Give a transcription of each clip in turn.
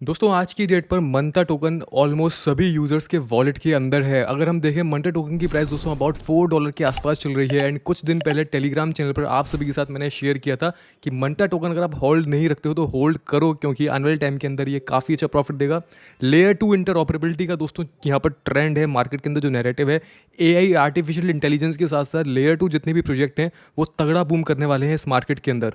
दोस्तों आज की डेट पर मंता टोकन ऑलमोस्ट सभी यूजर्स के वॉलेट के अंदर है। अगर हम देखें मंता टोकन की प्राइस दोस्तों अबाउट $4 के आसपास चल रही है। एंड कुछ दिन पहले टेलीग्राम चैनल पर आप सभी के साथ मैंने शेयर किया था कि मंता टोकन अगर आप होल्ड नहीं रखते हो तो होल्ड करो, क्योंकि आने वाले टाइम के अंदर ये काफ़ी अच्छा प्रॉफिट देगा। लेयर 2 इंटरऑपरेबिलिटी का दोस्तों यहाँ पर ट्रेंड है मार्केट के अंदर, जो नैरेटिव है एआई आर्टिफिशियल इंटेलिजेंस के साथ साथ लेयर 2 जितने भी प्रोजेक्ट हैं वो तगड़ा बूम करने वाले हैं इस मार्केट के अंदर।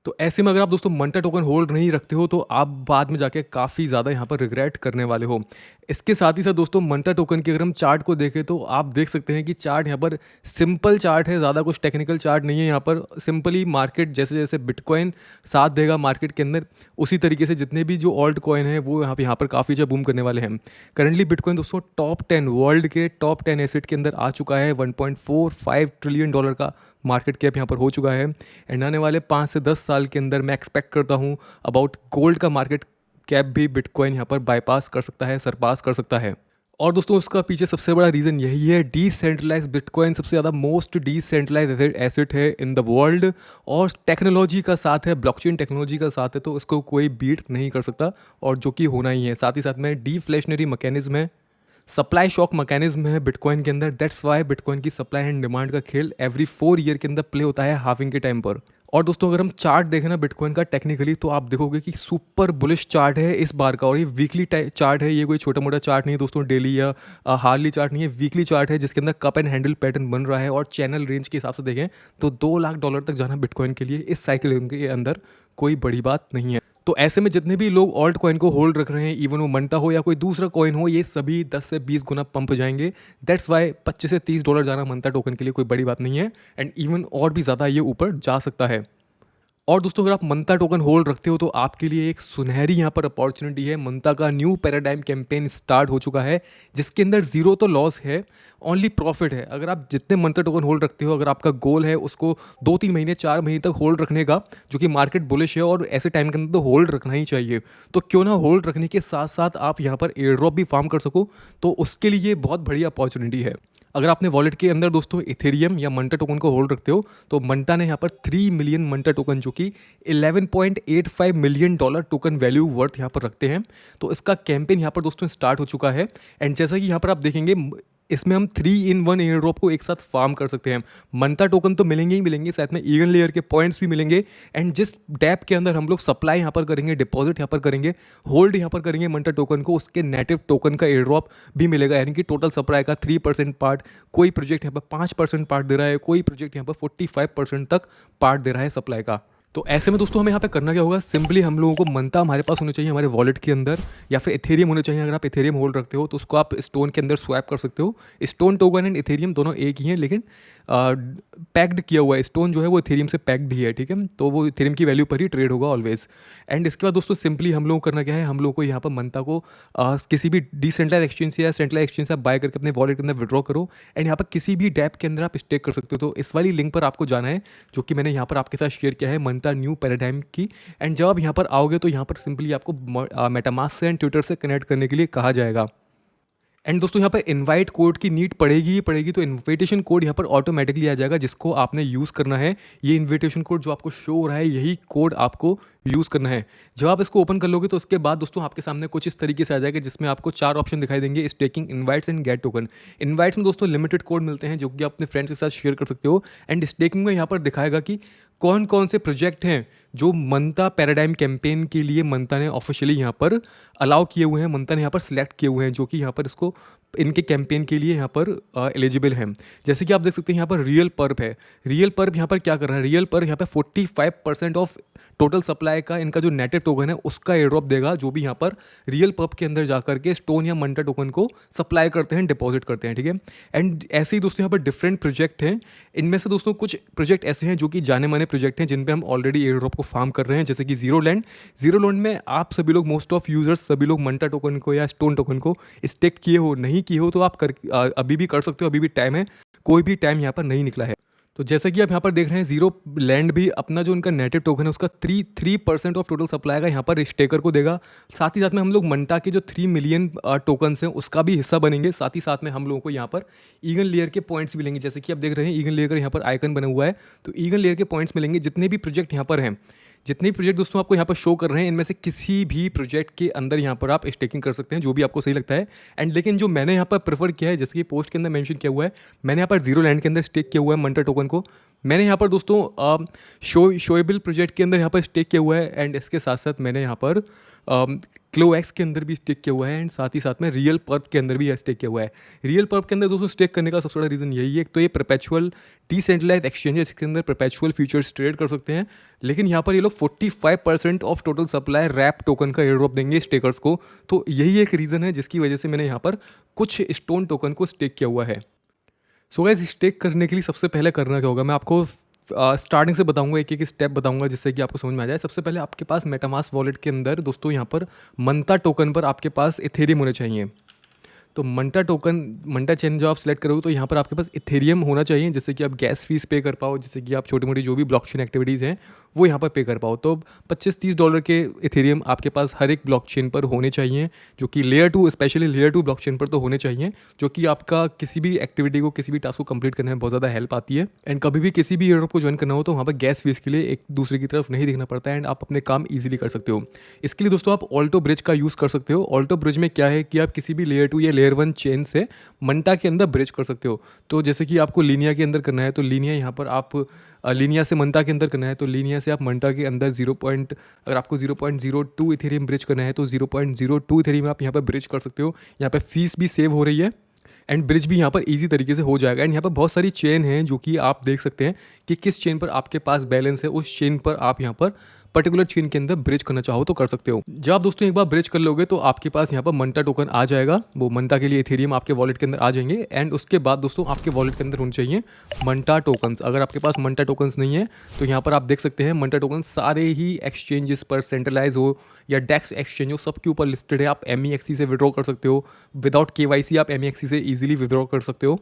तो ऐसे में अगर आप दोस्तों मंटा टोकन होल्ड नहीं रखते हो तो आप बाद में जाके काफ़ी ज़्यादा यहाँ पर रिग्रेट करने वाले हो। इसके साथ ही साथ दोस्तों मंटा टोकन की अगर हम चार्ट को देखें तो आप देख सकते हैं कि चार्ट यहाँ पर सिंपल चार्ट है, ज़्यादा कुछ टेक्निकल चार्ट नहीं है। यहाँ पर सिंपली मार्केट जैसे जैसे बिटकॉइन साथ देगा मार्केट के अंदर, उसी तरीके से जितने भी जो ऑल्ट कॉइन है वो यहाँ पर काफ़ी अच्छा बूम करने वाले हैं। करंटली बिटकॉइन दोस्तों टॉप 10 वर्ल्ड के टॉप 10 एसेट के अंदर आ चुका है। $1.45 ट्रिलियन का मार्केट कैप यहाँ पर हो चुका है। एंड आने वाले 5 से 10 साल के अंदर मैं एक्सपेक्ट करता हूँ अबाउट गोल्ड का मार्केट कैप भी बिटकॉइन यहाँ पर बाईपास कर सकता है, सरपास कर सकता है। और दोस्तों उसका पीछे सबसे बड़ा रीज़न यही है, डिसेंट्रलाइज बिटकॉइन सबसे ज़्यादा मोस्ट डिसेंट्रलाइज एसेट है इन द वर्ल्ड, और टेक्नोलॉजी का साथ है, ब्लॉकचेन टेक्नोलॉजी का साथ है, तो इसको कोई बीट नहीं कर सकता, और जो कि होना ही है। साथ ही साथ में डिफ्लेशनरी मैकेनिज्म है, सप्लाई शॉक मैकेनिज्म है बिटकॉइन के अंदर। दैट्स वाई बिटकॉइन की सप्लाई एंड डिमांड का खेल एवरी 4 ईयर के अंदर प्ले होता है हाफिंग के टाइम पर। और दोस्तों अगर हम चार्ट देखें ना बिटकॉइन का टेक्निकली, तो आप देखोगे कि सुपर बुलिश चार्ट है इस बार का, और ये वीकली चार्ट है, ये कोई छोटा मोटा चार्ट नहीं है दोस्तों, डेली या हार्ली चार्ट नहीं है, वीकली चार्ट है जिसके अंदर कप एंड हैंडल पैटर्न बन रहा है। और चैनल रेंज के हिसाब से देखें तो $2 लाख तक जाना बिटकॉइन के लिए इस साइकिल के अंदर कोई बड़ी बात नहीं है। तो ऐसे में जितने भी लोग ऑल्ट कॉइन को होल्ड रख रहे हैं, इवन वो मंटा हो या कोई दूसरा कॉइन हो, ये सभी 10 से 20 गुना पंप जाएंगे। दैट्स वाई $25 से $30 जाना मंटा टोकन के लिए कोई बड़ी बात नहीं है। एंड इवन और भी ज़्यादा ये ऊपर जा सकता है। और दोस्तों अगर आप मंता टोकन होल्ड रखते हो तो आपके लिए एक सुनहरी यहाँ पर अपॉर्चुनिटी है। मंता का न्यू पैराडाइम कैंपेन स्टार्ट हो चुका है, जिसके अंदर जीरो तो लॉस है, ओनली प्रॉफिट है। अगर आप जितने मंता टोकन होल्ड रखते हो, अगर आपका गोल है उसको 2-3 महीने 4 महीने तक होल्ड रखने का, जो कि मार्केट बुलिश है और ऐसे टाइम के अंदर तो होल्ड रखना ही चाहिए, तो क्यों ना होल्ड रखने के साथ साथ आप यहाँ पर एयर ड्रॉप भी फार्म कर सको, तो उसके लिए बहुत बढ़िया अपॉर्चुनिटी है। अगर आपने वॉलेट के अंदर दोस्तों इथेरियम या मंटा टोकन को होल्ड रखते हो, तो मंटा ने यहाँ पर 3 मिलियन मंटा टोकन, जो कि $11.85 मिलियन टोकन वैल्यू वर्थ यहाँ पर रखते हैं, तो इसका कैंपेन यहाँ पर दोस्तों स्टार्ट हो चुका है। एंड जैसा कि यहाँ पर आप देखेंगे, इसमें हम 3-in-1 एयर ड्रॉप को एक साथ फार्म कर सकते हैं। मंता टोकन तो मिलेंगे ही मिलेंगे, साथ में ईगन लेयर के पॉइंट्स भी मिलेंगे। एंड जिस डैप के अंदर हम लोग सप्लाई यहाँ पर करेंगे, डिपॉजिट यहाँ पर करेंगे, होल्ड यहाँ पर करेंगे मंटा टोकन को, उसके नेटिव टोकन का एयर ड्रॉप भी मिलेगा। यानी कि टोटल सप्लाई का 3% पार्ट, कोई प्रोजेक्ट यहाँ पर 5% पार्ट दे रहा है, कोई प्रोजेक्ट यहाँ पर 45% तक पार्ट दे रहा है सप्लाई का। तो ऐसे में दोस्तों हमें यहाँ पे करना क्या होगा, सिंपली हम लोगों को मंता हमारे पास होना चाहिए हमारे वॉलेट के अंदर, या फिर इथेरियम होना चाहिए। अगर आप इथेरियम होल्ड रखते हो तो उसको आप स्टोन के अंदर स्वैप कर सकते हो। स्टोन टोकन एंड इथेरियम दोनों एक ही हैं, लेकिन पैक्ड किया हुआ है। स्टोन जो है वो इथेरियम से पैक्ड ही है, ठीक है, तो वो इथेरियम की वैल्यू पर ही ट्रेड होगा ऑलवेज। एंड इसके बाद दोस्तों सिंपली हम लोगों को करना क्या है, हम लोगों को यहाँ पर मंता को किसी भी डिसेंट्रलाइज एक्सचेंज से या सेंट्रलाइज एक्सचेंज से आप बाय करके अपने वॉलेट के अंदर विड्रॉ करो। एंड यहाँ पर किसी भी डैप के अंदर आप स्टेक कर सकते हो। तो इस वाली लिंक पर आपको जाना है, जो कि मैंने यहाँ पर आपके साथ शेयर किया है, मंता न्यू पैराडाइम की। एंड जब आप यहाँ पर आओगे तो यहाँ पर सिंपली आपको मेटामास्क से एंड ट्विटर से कनेक्ट करने के लिए कहा जाएगा। एंड दोस्तों यहाँ पर इनवाइट कोड की नीड पड़ेगी ही पड़ेगी, तो इनविटेशन कोड यहाँ पर ऑटोमेटिकली आ जाएगा, जिसको आपने यूज़ करना है। ये इनविटेशन कोड जो आपको शो हो रहा है, यही कोड आपको यूज़ करना है। जब आप इसको ओपन कर लोगे तो उसके बाद दोस्तों आपके सामने कुछ इस तरीके से आ जाएगा, जिसमें आपको 4 ऑप्शन दिखाई देंगे, staking, invites and get token. Invites में दोस्तों लिमिटेड कोड मिलते हैं, जो कि आप अपने फ्रेंड्स के साथ शेयर कर सकते हो। एंड स्टेकिंग में यहाँ पर दिखाएगा कि कौन कौन से प्रोजेक्ट हैं जो मंता पैराडाइम कैंपेन के लिए मंता ने ऑफिशियली यहाँ पर अलाउ किए हुए हैं, मंता ने यहाँ पर सिलेक्ट किए हुए हैं, जो कि यहाँ पर इसको इनके कैंपेन के लिए यहाँ पर एलिजिबल हैं। जैसे कि आप देख सकते हैं यहाँ पर रियल पर्प है। रियल पर्प यहाँ पर क्या कर रहा है, रियल पर्प यहाँ पर 45% ऑफ टोटल सप्लाई का इनका जो नेटिव टोकन है उसका एयर ड्रॉप देगा, जो भी यहाँ पर रियल पर्प के अंदर जाकर के स्टोन या मंटा टोकन को सप्लाई करते हैं, डिपॉजिट करते हैं, ठीक है। एंड ऐसे ही दोस्तों यहाँ पर डिफरेंट प्रोजेक्ट हैं। इनमें से दोस्तों कुछ प्रोजेक्ट ऐसे हैं जो कि जाने माने प्रोजेक्ट हैं, जिन पे हम ऑलरेडी एयर ड्रॉप को फार्म कर रहे हैं, जैसे कि जीरो लैंड। जीरो लैंड में आप सभी लोग, मोस्ट ऑफ यूजर्स सभी लोग मंटा टोकन को या स्टोन टोकन को स्टेक किए हो, नहीं किए हो तो आप अभी भी कर सकते हो, अभी भी टाइम है, कोई भी टाइम यहाँ पर नहीं निकला है। तो जैसा कि आप यहाँ पर देख रहे हैं, जीरो लैंड भी अपना जो उनका नेटिव टोकन है उसका 3% ऑफ टोटल सप्लाई का यहाँ पर स्टेकर को देगा। साथ ही साथ में हम लोग मंटा के जो 3 मिलियन टोकन्स हैं उसका भी हिस्सा बनेंगे। साथ ही साथ में हम लोगों को यहाँ पर ईगन लेयर के पॉइंट्स मिलेंगे, जैसे कि आप देख रहे हैं ईगन लेयर का यहाँ पर आइकन बना हुआ है, तो ईगन लेयर के पॉइंट्स मिलेंगे। जितने भी प्रोजेक्ट यहाँ पर हैं, जितने भी प्रोजेक्ट दोस्तों आपको यहाँ पर शो कर रहे हैं, इनमें से किसी भी प्रोजेक्ट के अंदर यहाँ पर आप स्टेकिंग कर सकते हैं, जो भी आपको सही लगता है। एंड लेकिन जो मैंने यहाँ पर प्रेफर किया है, जैसे कि पोस्ट के अंदर मेंशन किया हुआ है, मैंने यहाँ पर जीरो लैंड के अंदर स्टेक किया हुआ है मंटा टोकन को। मैंने यहाँ पर दोस्तों शोएबल प्रोजेक्ट के अंदर यहाँ पर स्टेक किया हुआ है, एंड इसके साथ साथ मैंने यहाँ पर क्लोएक्स के अंदर भी स्टेक किया हुआ है, एंड साथ ही साथ में रियल पर्प के अंदर भी स्टेक किया हुआ है। रियल पर्प के अंदर दोस्तों स्टेक करने का सबसे बड़ा रीज़न यही है, एक तो ये परपेचुअल डिसेंट्रलाइज्ड एक्सचेंज है, इसके अंदर परपेचुअल फ्यूचर्स ट्रेड कर सकते हैं। लेकिन यहाँ पर ये लोग 45% of total supply wrap token का एयर ड्रॉप देंगे स्टेकर्स को। तो यही एक रीज़न है जिसकी वजह से मैंने यहाँ पर कुछ स्टोन टोकन को स्टेक किया हुआ है। सो गाइस, स्टेक करने के लिए सबसे पहले करना क्या होगा, मैं आपको स्टार्टिंग से बताऊंगा, एक एक स्टेप बताऊंगा जिससे कि आपको समझ में आ जाए। सबसे पहले आपके पास मेटामास्क वॉलेट के अंदर दोस्तों यहाँ पर मंता टोकन पर आपके पास इथेरियम होने चाहिए। तो मंटा चेन जब आप सेलेक्ट करोगे तो यहाँ पर आपके पास इथेरियम होना चाहिए, जिससे कि आप गैस फीस पे कर पाओ, जिससे कि आप छोटी मोटी जो भी ब्लॉकचेन एक्टिविटीज़ हैं वो यहाँ पर पे कर पाओ। तो $25-30 के इथेरियम आपके पास हर एक ब्लॉकचेन पर होने चाहिए, जो कि लेयर 2, स्पेशली लेयर 2 ब्लॉकचेन पर तो होने चाहिए, जो कि आपका किसी भी एक्टिविटी को, किसी भी टास्क को कंप्लीट करने में बहुत ज़्यादा हेल्प आती है। एंड कभी भी किसी भी एयरड्रॉप को ज्वाइन करना हो तो वहाँ पर गैस फीस के लिए एक दूसरे की तरफ नहीं देखना पड़ता है, एंड आप अपने काम ईजिली कर सकते हो। इसके लिए दोस्तों आप ऑल्टो ब्रिज का यूज़ कर सकते हो। ऑल्टो ब्रिज में क्या है कि आप किसी भी लेयर 2 या लेयर 1 चेन से मंटा के अंदर ब्रिज कर सकते हो। तो जैसे कि आपको लीनिया के अंदर करना है तो लीनिया यहाँ पर आप लीनिया से मंटा के अंदर करना है तो लीनिया से आप मंटा के अंदर अगर आपको 0.02 इथेरियम ब्रिज करना है तो 0.02 इथेरियम आप यहाँ पर ब्रिज कर सकते हो। यहाँ पर फीस भी सेव हो रही है, एंड ब्रिज भी यहाँ पर इजी तरीके से हो जाएगा। एंड यहाँ पर बहुत सारी चेन हैं जो कि आप देख सकते हैं कि किस चेन पर आपके पास बैलेंस है, उस चेन पर आप यहाँ पर पर्टिकुलर चेन के अंदर ब्रिज करना चाहो तो कर सकते हो। जब आप दोस्तों एक बार ब्रिज कर लोगे तो आपके पास यहाँ पर मंटा टोकन आ जाएगा, वो मंटा के लिए इथेरियम आपके वॉलेट के अंदर आ जाएंगे। एंड उसके बाद दोस्तों आपके वॉलेट के अंदर होने चाहिए मंटा टोकन्स। अगर आपके पास मंटा टोकन्स नहीं है तो यहाँ पर आप देख सकते हैं मंटा टोकन सारे ही एक्सचेंजेस पर, सेंट्रलाइज हो या डेक्स एक्सचेंज हो, सबके ऊपर लिस्टेड है। आप MEXC से विड्रॉ कर सकते हो, विदाउट KYC आप MEXC से ईजिली विड्रॉ कर सकते हो।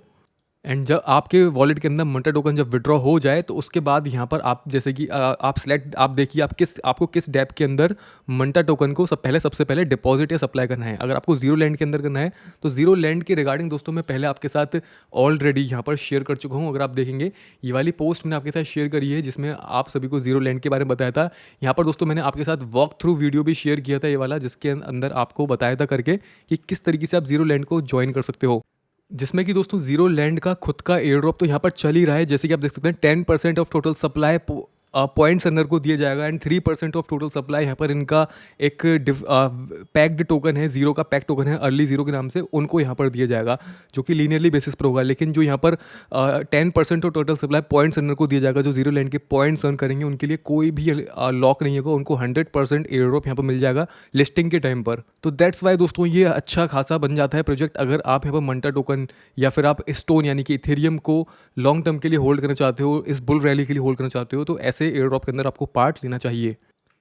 एंड जब आपके वॉलेट के अंदर मंटा टोकन जब विड्रॉ हो जाए तो उसके बाद यहाँ पर आप जैसे कि आप देखिए आपको किस डेप के अंदर मंटा टोकन को सबसे पहले डिपॉजिट या सप्लाई करना है। अगर आपको जीरो लैंड के अंदर करना है तो जीरो लैंड के रिगार्डिंग दोस्तों मैं पहले आपके साथ ऑलरेडी यहाँ पर शेयर कर चुका हूँ। अगर आप देखेंगे ये वाली पोस्ट मैंने आपके साथ शेयर करी है जिसमें आप सभी को जीरो लैंड के बारे में बताया था। यहाँ पर दोस्तों मैंने आपके साथ वॉक थ्रू वीडियो भी शेयर किया था ये वाला, जिसके अंदर आपको बताया था करके कि किस तरीके से आप जीरो लैंड को ज्वाइन कर सकते हो, जिसमें कि दोस्तों जीरो लैंड का खुद का एयर ड्रॉप तो यहाँ पर चल ही रहा है। जैसे कि आप देख सकते हैं 10% ऑफ टोटल सप्लाई पॉइंट्स अंदर को दिया जाएगा, एंड 3% ऑफ टोटल सप्लाई यहाँ पर इनका एक पैक्ड टोकन है, जीरो का पैक टोकन है अर्ली जीरो के नाम से, उनको यहाँ पर दिया जाएगा जो कि लीनियरली बेसिस पर होगा। लेकिन जो यहाँ पर 10% ऑफ टोटल सप्लाई पॉइंट्स अंदर को दिया जाएगा, जो जीरो लैंड के पॉइंट्स अर्न करेंगे उनके लिए कोई भी लॉक नहीं होगा, उनको 100% एयर ड्रॉप यहाँ पर मिल जाएगा लिस्टिंग के टाइम पर। तो दैट्स वाई दोस्तों ये अच्छा खासा बन जाता है प्रोजेक्ट। अगर आप यहाँ पर मंटा टोकन या फिर आप स्टोन यानी कि इथेरियम को लॉन्ग टर्म के लिए होल्ड करना चाहते हो, इस बुल रैली के लिए होल्ड करना चाहते हो, तो ऐसे एयर ड्रॉप के अंदर आपको पार्ट लेना चाहिए।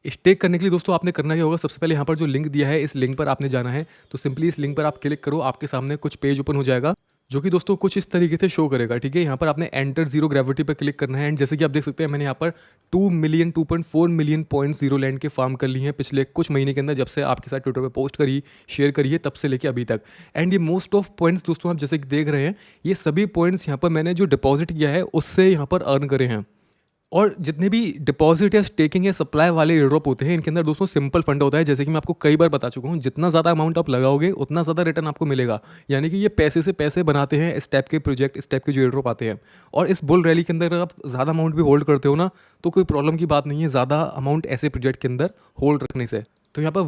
स्टेक करने के लिए दोस्तों आपने करना क्या होगा, सबसे पहले यहाँ पर जो लिंक दिया है इस लिंक पर आपने जाना है। तो सिंपली इस लिंक पर आप क्लिक करो, आपके सामने कुछ पेज ओपन हो जाएगा जो कि दोस्तों कुछ इस तरीके से शो करेगा। ठीक है, यहाँ पर आपने एंटर जीरो ग्रेविटी पर क्लिक करना है। एंड जैसे कि आप देख सकते हैं मैंने यहाँ पर 2.4 मिलियन पॉइंट्स जीरो लैंड के फार्म कर ली हैं पिछले कुछ महीने के अंदर, जब से आपके साथ ट्विटर पर पोस्ट करी, शेयर करी है, तब से लेके अभी तक। एंड ये मोस्ट ऑफ पॉइंट्स दोस्तों आप जैसे कि देख रहे हैं, ये सभी पॉइंट्स यहाँ पर मैंने जो डिपॉजिट किया है उससे यहाँ पर अर्न करे हैं। और जितने भी डिपॉजिट या स्टेकिंग या सप्लाई वाले एयरड्रॉप होते हैं इनके अंदर दोस्तों सिंपल फंड होता है। जैसे कि मैं आपको कई बार बता चुका हूँ, जितना ज़्यादा अमाउंट आप लगाओगे उतना ज़्यादा रिटर्न आपको मिलेगा। यानी कि ये पैसे से पैसे बनाते हैं इस टाइप के प्रोजेक्ट, इस टाइप के जो एयरड्रॉप आते हैं। और इस बुल रैली के अंदर अगर आप ज़्यादा अमाउंट भी होल्ड करते हो ना तो कोई प्रॉब्लम की बात नहीं है ज़्यादा अमाउंट ऐसे प्रोजेक्ट के अंदर होल्ड रखने से। तो यहाँ पर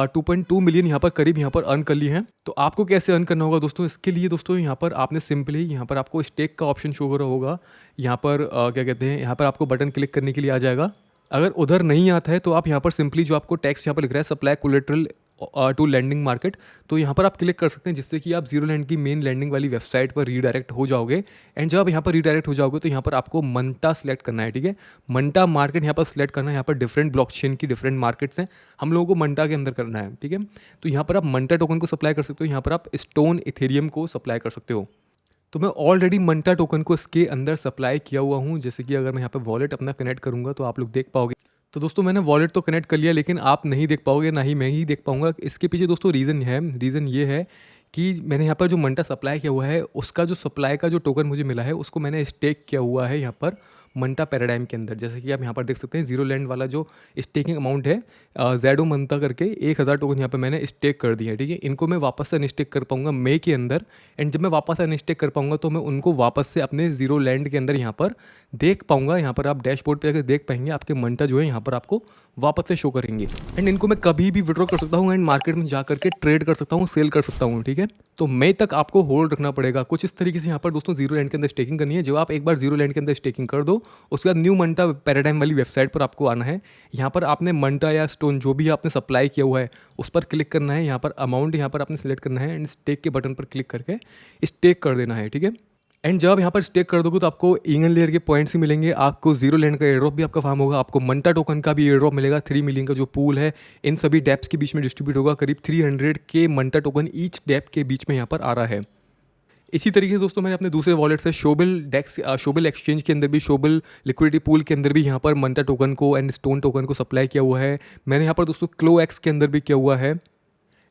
2.2 मिलियन यहाँ पर करीब यहाँ पर अर्न कर ली हैं। तो आपको कैसे अर्न करना होगा दोस्तों, इसके लिए दोस्तों यहाँ पर आपने सिंपली यहाँ पर आपको स्टेक का ऑप्शन शो हो रहा होगा। यहाँ पर क्या कहते हैं, यहाँ पर आपको बटन क्लिक करने के लिए आ जाएगा। अगर उधर नहीं आता है तो आप यहाँ पर सिंपली जो आपको टेक्स्ट यहाँ पर लिख रहा है supply collateral to lending market, तो यहाँ पर आप क्लिक कर सकते हैं, जिससे कि आप जीरो लैंड की मेन लैंडिंग वाली वेबसाइट पर रीडायरेक्ट हो जाओगे। एंड जब आप यहाँ पर रीडायरेक्ट हो जाओगे तो यहाँ पर आपको मंटा सेलेक्ट करना है। ठीक है, मंटा मार्केट यहाँ पर सेलेक्ट करना है। यहाँ पर डिफरेंट ब्लॉकचेन की डिफरेंट मार्केट्स हैं, हम लोगों को मंटा के अंदर करना है। ठीक है, तो यहाँ पर आप मंटा टोकन को सप्लाई कर सकते हो, यहाँ पर आप स्टोन इथेरियम को सप्लाई कर सकते हो। तो मैं ऑलरेडी मंटा टोकन को इसके अंदर सप्लाई किया हुआ हूँ। जैसे कि अगर मैं यहाँ पर वॉलेट अपना कनेक्ट करूँगा तो आप लोग देख पाओगे। तो दोस्तों मैंने वॉलेट तो कनेक्ट कर लिया, लेकिन आप नहीं देख पाओगे, ना ही मैं ही देख पाऊंगा। इसके पीछे दोस्तों रीज़न ये है कि मैंने यहाँ पर जो मंटा सप्लाई किया हुआ है उसका जो सप्लाई का जो टोकन मुझे मिला है उसको मैंने स्टेक किया हुआ है यहाँ पर मंटा पैराडाइम के अंदर। जैसे कि आप यहाँ पर देख सकते हैं जीरो लैंड वाला जो स्टेकिंग अमाउंट है ज़ैडो मंता करके 1000 टोकन यहाँ पे मैंने स्टेक कर दिए हैं, ठीक है। इनको मैं वापस से अनस्टेक कर पाऊंगा मई के अंदर, एंड जब मैं वापस अनस्टेक कर पाऊंगा तो मैं उनको वापस से अपने जीरो लैंड के अंदर यहाँ पर देख पाऊंगा। यहाँ पर आप डैशबोर्ड पे जाकर देख पाएंगे आपके मंटा जो है यहाँ पर आपको वापस से शो करेंगे, एंड इनको मैं कभी भी विड्रॉ कर सकता हूँ एंड मार्केट में जा करके ट्रेड कर सकता हूँ, सेल कर सकता हूँ, ठीक है। तो मई तक आपको होल्ड रखना पड़ेगा। कुछ इस तरीके से यहाँ पर दोस्तों जीरो लैंड के अंदर स्टेकिंग करनी है। जब आप एक बार जीरो लैंड के अंदर स्टेकिंग कर दो, उसके बाद न्यू मंटा पैराडाइम वाली वेबसाइट पर आपको आना है। यहाँ पर आपने मंटा या स्टोन जो भी आपने सप्लाई किया हुआ है उस पर क्लिक करना है। यहाँ पर अमाउंट यहाँ पर आपने सेलेक्ट करना है एंड स्टेक के बटन पर क्लिक करके स्टेक कर देना है, ठीक है। एंड जब आप यहाँ पर स्टेक कर दोगे तो आपको ईगन लेयर के पॉइंट्स ही मिलेंगे, आपको जीरो लैंड का एयर ड्रॉप भी आपका फार्म होगा, आपको मंटा टोकन का भी एयर ड्रॉप मिलेगा। 3 मिलियन का जो पूल है इन सभी डेप्स के बीच में डिस्ट्रीब्यूट होगा। करीब 300 के मंटा टोकन ईच डेप के बीच में यहाँ पर आ रहा है। इसी तरीके से दोस्तों मैंने अपने दूसरे वॉलेट से शोबिल डेक्स शोबिल एक्सचेंज के अंदर भी, शोबिल लिक्विडिटी पूल के अंदर भी यहाँ पर मंटा टोकन को एंड स्टोन टोकन को सप्लाई किया हुआ है। मैंने यहाँ पर दोस्तों क्लो एक्स के अंदर भी किया हुआ है,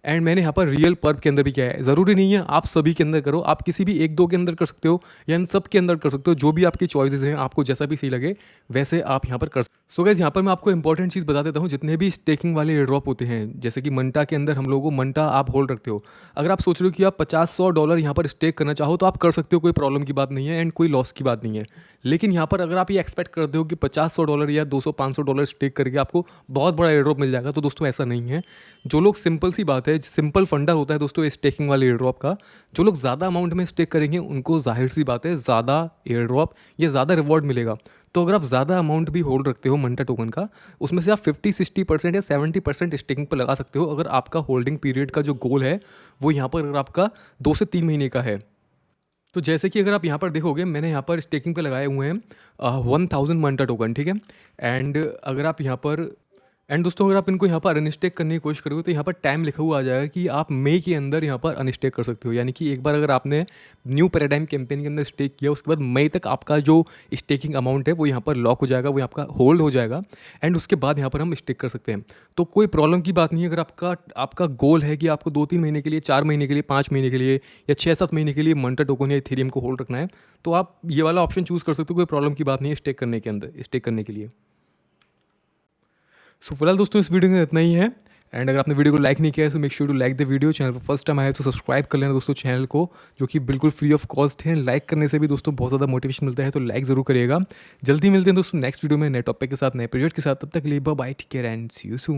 एंड मैंने यहाँ पर रियल पर्व के अंदर भी किया है। ज़रूरी नहीं है आप सभी के अंदर करो, आप किसी भी एक दो के अंदर कर सकते हो या इन सब के अंदर कर सकते हो। जो भी आपकी चॉइसेस हैं, आपको जैसा भी सही लगे वैसे आप यहाँ पर कर सकते हो। सो गाइस, यहाँ पर मैं आपको इंपॉर्टेंट चीज़ बता देता हूँ। जितने भी स्टेकिंग वाले एयर ड्रॉप होते हैं, जैसे कि मंटा के अंदर हम लोगों को मंटा आप होल्ड रखते हो, अगर आप सोच रहे हो कि आप $50-100 यहाँ पर स्टेक करना चाहो तो आप कर सकते हो, कोई प्रॉब्लम की बात नहीं है एंड कोई लॉस की बात नहीं है। लेकिन यहाँ पर अगर आप ये एक्सपेक्ट करते हो कि $50-100 या $200-500 स्टेक करके आपको बहुत बड़ा एयर ड्रॉप मिल जाएगा, तो दोस्तों ऐसा नहीं है। जो लोग, सिंपल सी बात है, सिंपल फंडा होता है दोस्तों स्टेकिंग वाले एयर ड्रॉप का, जो लोग ज़्यादा अमाउंट में स्टेक करेंगे उनको जाहिर सी बात है ज़्यादा एयर ड्रॉप या ज़्यादा रिवॉर्ड मिलेगा। तो अगर आप ज़्यादा अमाउंट भी होल्ड रखते हो मंटा टोकन का, उसमें से आप 50-60% या 70% स्टेकिंग पर लगा सकते हो, अगर आपका होल्डिंग पीरियड का जो गोल है वो यहाँ पर अगर आपका 2 से 3 महीने का है। तो जैसे कि अगर आप यहाँ पर देखोगे, मैंने यहाँ पर स्टेकिंग पे लगाए हुए हैं 1000 मंटा टोकन, ठीक है। एंड अगर आप यहाँ पर दोस्तों अगर आप इनको यहाँ पर अनस्टेक करने की कोशिश करोगे तो यहाँ पर टाइम लिखा हुआ आ जाएगा कि आप मई के अंदर यहाँ पर अनस्टेक कर सकते हो। यानी कि एक बार अगर आपने न्यू पैराडाइम कैंपेन के अंदर स्टेक किया, उसके बाद मई तक आपका जो स्टेकिंग अमाउंट है वो यहाँ पर लॉक हो जाएगा, वो आपका होल्ड हो जाएगा, एंड उसके बाद यहाँ पर हम स्टेक कर सकते हैं। तो कोई प्रॉब्लम की बात नहीं है। अगर आपका गोल है कि आपको 2-3 महीने के लिए, 4 महीने के लिए, 5 महीने के लिए या 6-7 महीने के लिए मंटा टोकन या इथेरियम को होल्ड रखना है, तो आप ये वाला ऑप्शन चूज़ कर सकते हो। कोई प्रॉब्लम की बात नहीं है स्टेक करने के अंदर, स्टेक करने के लिए। सो फिलहाल दोस्तों इस वीडियो में इतना ही है, एंड अगर आपने वीडियो को लाइक नहीं किया है तो make sure to like the video. Channel पर फर्स्ट टाइम आए तो सब्सक्राइब कर लेना दोस्तों चैनल को, जो कि बिल्कुल फ्री ऑफ कॉस्ट है। लाइक करने से भी दोस्तों बहुत ज़्यादा मोटिवेशन मिलता है, तो लाइक ज़रूर करिएगा। जल्दी मिलते हैं दोस्तों नेक्स्ट वीडियो में नए टॉपिक के साथ, नए प्रोजेक्ट के साथ। तब तक के लिए bye bye, take care and see you soon.